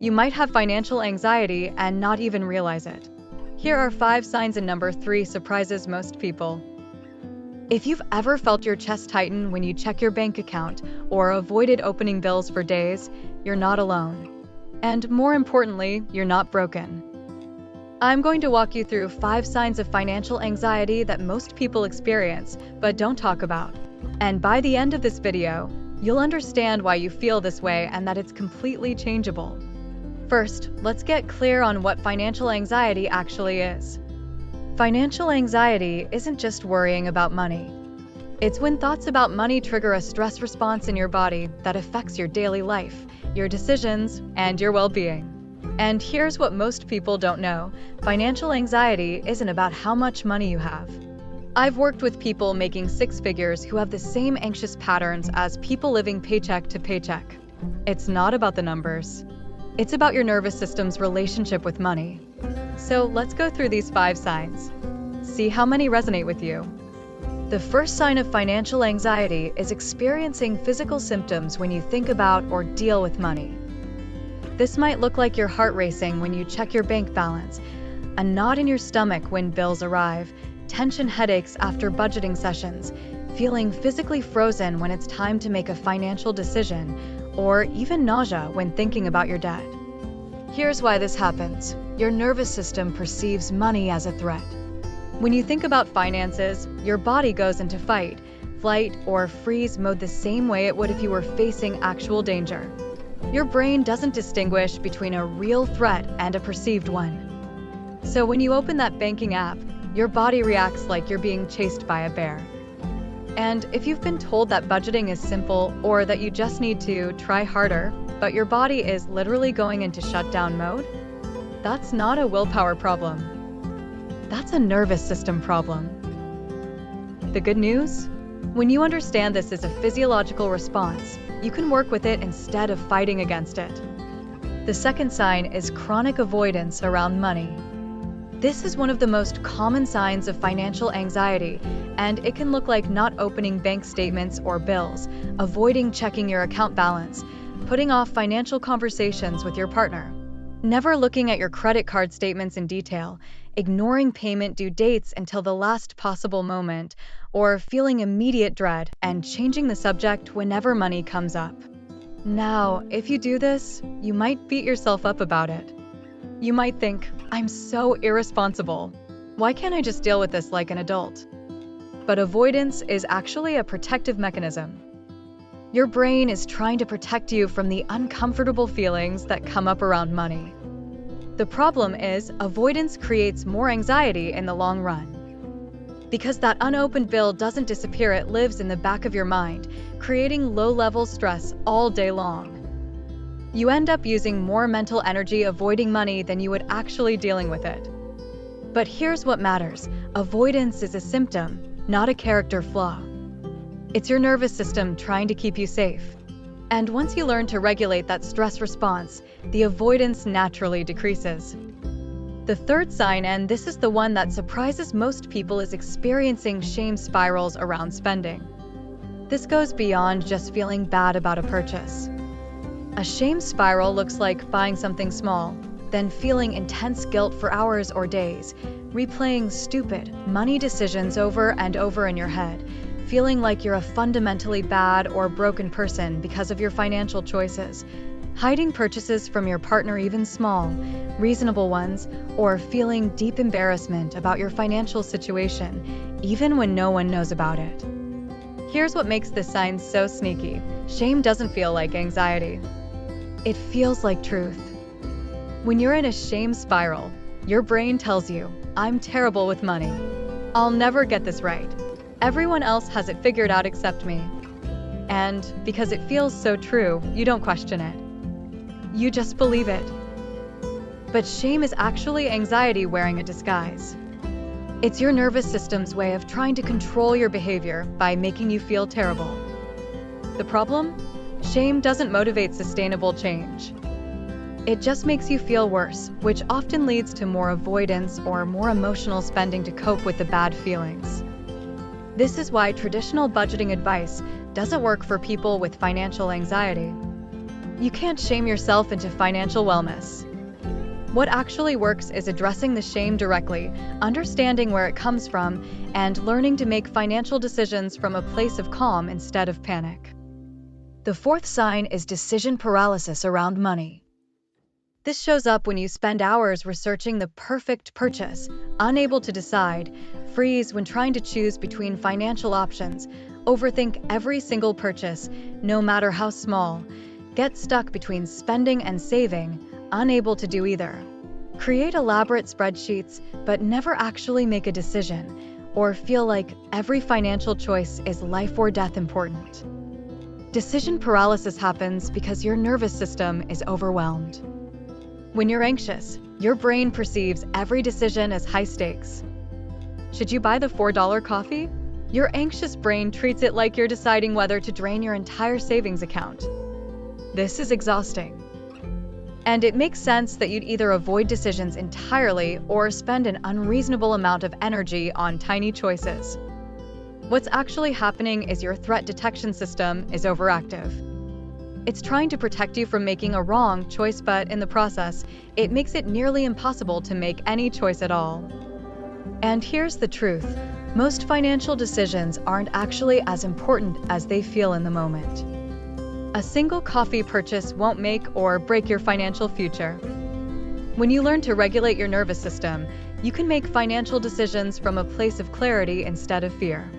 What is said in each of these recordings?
You might have financial anxiety and not even realize it. Here are 5 signs, and number 3 surprises most people. If you've ever felt your chest tighten when you check your bank account or avoided opening bills for days, you're not alone. And more importantly, you're not broken. I'm going to walk you through 5 signs of financial anxiety that most people experience but don't talk about. And by the end of this video, you'll understand why you feel this way and that it's completely changeable. First, let's get clear on what financial anxiety actually is. Financial anxiety isn't just worrying about money. It's when thoughts about money trigger a stress response in your body that affects your daily life, your decisions, and your well-being. And here's what most people don't know. Financial anxiety isn't about how much money you have. I've worked with people making 6 figures who have the same anxious patterns as people living paycheck to paycheck. It's not about the numbers. It's about your nervous system's relationship with money. So let's go through these 5 signs. See how many resonate with you. The first sign of financial anxiety is experiencing physical symptoms when you think about or deal with money. This might look like your heart racing when you check your bank balance, a knot in your stomach when bills arrive, tension headaches after budgeting sessions, feeling physically frozen when it's time to make a financial decision, or even nausea when thinking about your debt. Here's why this happens. Your nervous system perceives money as a threat. When you think about finances, your body goes into fight, flight, or freeze mode the same way it would if you were facing actual danger. Your brain doesn't distinguish between a real threat and a perceived one. So when you open that banking app, your body reacts like you're being chased by a bear. And if you've been told that budgeting is simple or that you just need to try harder, but your body is literally going into shutdown mode, that's not a willpower problem. That's a nervous system problem. The good news? When you understand this is a physiological response, you can work with it instead of fighting against it. The second sign is chronic avoidance around money. This is one of the most common signs of financial anxiety, and it can look like not opening bank statements or bills, avoiding checking your account balance, putting off financial conversations with your partner, never looking at your credit card statements in detail, ignoring payment due dates until the last possible moment, or feeling immediate dread and changing the subject whenever money comes up. Now, if you do this, you might beat yourself up about it. You might think, I'm so irresponsible. Why can't I just deal with this like an adult? But avoidance is actually a protective mechanism. Your brain is trying to protect you from the uncomfortable feelings that come up around money. The problem is, avoidance creates more anxiety in the long run. Because that unopened bill doesn't disappear, it lives in the back of your mind, creating low-level stress all day long. You end up using more mental energy avoiding money than you would actually dealing with it. But here's what matters. Avoidance is a symptom, not a character flaw. It's your nervous system trying to keep you safe. And once you learn to regulate that stress response, the avoidance naturally decreases. The third sign, and this is the one that surprises most people, is experiencing shame spirals around spending. This goes beyond just feeling bad about a purchase. A shame spiral looks like buying something small, then feeling intense guilt for hours or days, replaying stupid money decisions over and over in your head, feeling like you're a fundamentally bad or broken person because of your financial choices, hiding purchases from your partner, even small, reasonable ones, or feeling deep embarrassment about your financial situation, even when no one knows about it. Here's what makes this sign so sneaky. Shame doesn't feel like anxiety. It feels like truth. When you're in a shame spiral, your brain tells you, I'm terrible with money. I'll never get this right. Everyone else has it figured out except me. And because it feels so true, you don't question it. You just believe it. But shame is actually anxiety wearing a disguise. It's your nervous system's way of trying to control your behavior by making you feel terrible. The problem? Shame doesn't motivate sustainable change. It just makes you feel worse, which often leads to more avoidance or more emotional spending to cope with the bad feelings. This is why traditional budgeting advice doesn't work for people with financial anxiety. You can't shame yourself into financial wellness. What actually works is addressing the shame directly, understanding where it comes from, and learning to make financial decisions from a place of calm instead of panic. The fourth sign is decision paralysis around money. This shows up when you spend hours researching the perfect purchase, unable to decide, freeze when trying to choose between financial options, overthink every single purchase, no matter how small, get stuck between spending and saving, unable to do either. Create elaborate spreadsheets, but never actually make a decision, or feel like every financial choice is life or death important. Decision paralysis happens because your nervous system is overwhelmed. When you're anxious, your brain perceives every decision as high stakes. Should you buy the $4 coffee? Your anxious brain treats it like you're deciding whether to drain your entire savings account. This is exhausting. And it makes sense that you'd either avoid decisions entirely or spend an unreasonable amount of energy on tiny choices. What's actually happening is your threat detection system is overactive. It's trying to protect you from making a wrong choice, but in the process, it makes it nearly impossible to make any choice at all. And here's the truth. Most financial decisions aren't actually as important as they feel in the moment. A single coffee purchase won't make or break your financial future. When you learn to regulate your nervous system, you can make financial decisions from a place of clarity instead of fear.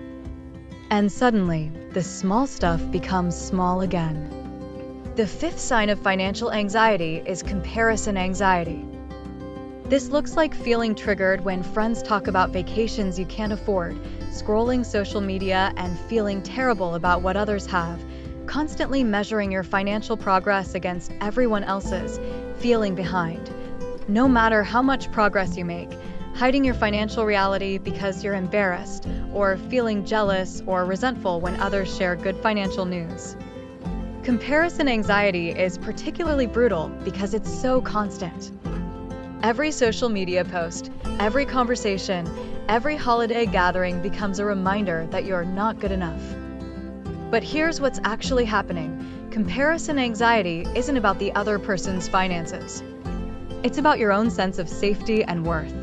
And suddenly, the small stuff becomes small again. The fifth sign of financial anxiety is comparison anxiety. This looks like feeling triggered when friends talk about vacations you can't afford, scrolling social media and feeling terrible about what others have, constantly measuring your financial progress against everyone else's, feeling behind. No matter how much progress you make, hiding your financial reality because you're embarrassed, or feeling jealous or resentful when others share good financial news. Comparison anxiety is particularly brutal because it's so constant. Every social media post, every conversation, every holiday gathering becomes a reminder that you're not good enough. But here's what's actually happening. Comparison anxiety isn't about the other person's finances. It's about your own sense of safety and worth.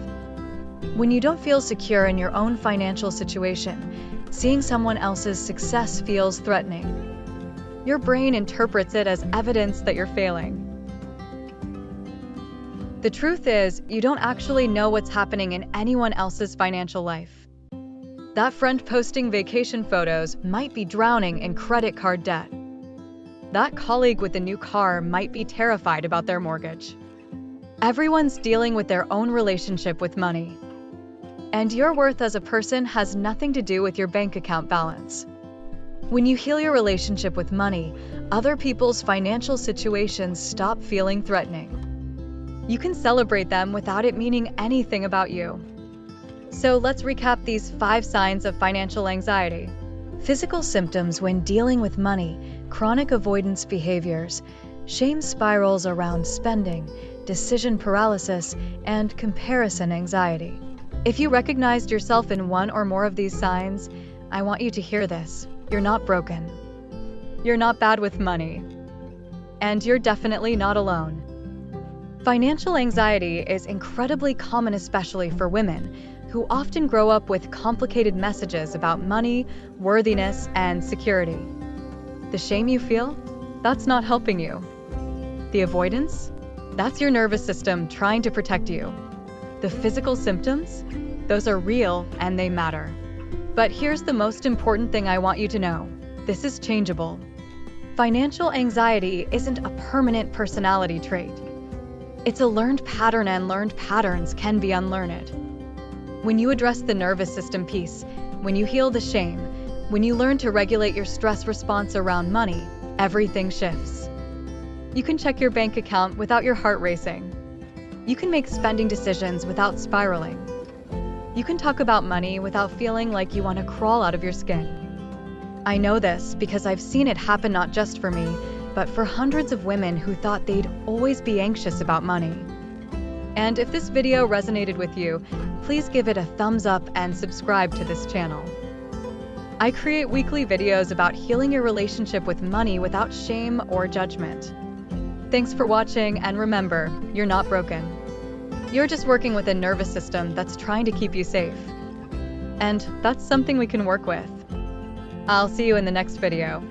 When you don't feel secure in your own financial situation, seeing someone else's success feels threatening. Your brain interprets it as evidence that you're failing. The truth is, you don't actually know what's happening in anyone else's financial life. That friend posting vacation photos might be drowning in credit card debt. That colleague with a new car might be terrified about their mortgage. Everyone's dealing with their own relationship with money. And your worth as a person has nothing to do with your bank account balance. When you heal your relationship with money, other people's financial situations stop feeling threatening. You can celebrate them without it meaning anything about you. So let's recap these 5 signs of financial anxiety. Physical symptoms when dealing with money, chronic avoidance behaviors, shame spirals around spending, decision paralysis, and comparison anxiety. If you recognized yourself in one or more of these signs, I want you to hear this. You're not broken. You're not bad with money. And you're definitely not alone. Financial anxiety is incredibly common, especially for women, who often grow up with complicated messages about money, worthiness, and security. The shame you feel? That's not helping you. The avoidance? That's your nervous system trying to protect you. The physical symptoms? Those are real and they matter. But here's the most important thing I want you to know. This is changeable. Financial anxiety isn't a permanent personality trait. It's a learned pattern, and learned patterns can be unlearned. When you address the nervous system piece, when you heal the shame, when you learn to regulate your stress response around money, everything shifts. You can check your bank account without your heart racing. You can make spending decisions without spiraling. You can talk about money without feeling like you want to crawl out of your skin. I know this because I've seen it happen not just for me, but for hundreds of women who thought they'd always be anxious about money. And if this video resonated with you, please give it a thumbs up and subscribe to this channel. I create weekly videos about healing your relationship with money without shame or judgment. Thanks for watching, and remember, you're not broken. You're just working with a nervous system that's trying to keep you safe. And that's something we can work with. I'll see you in the next video.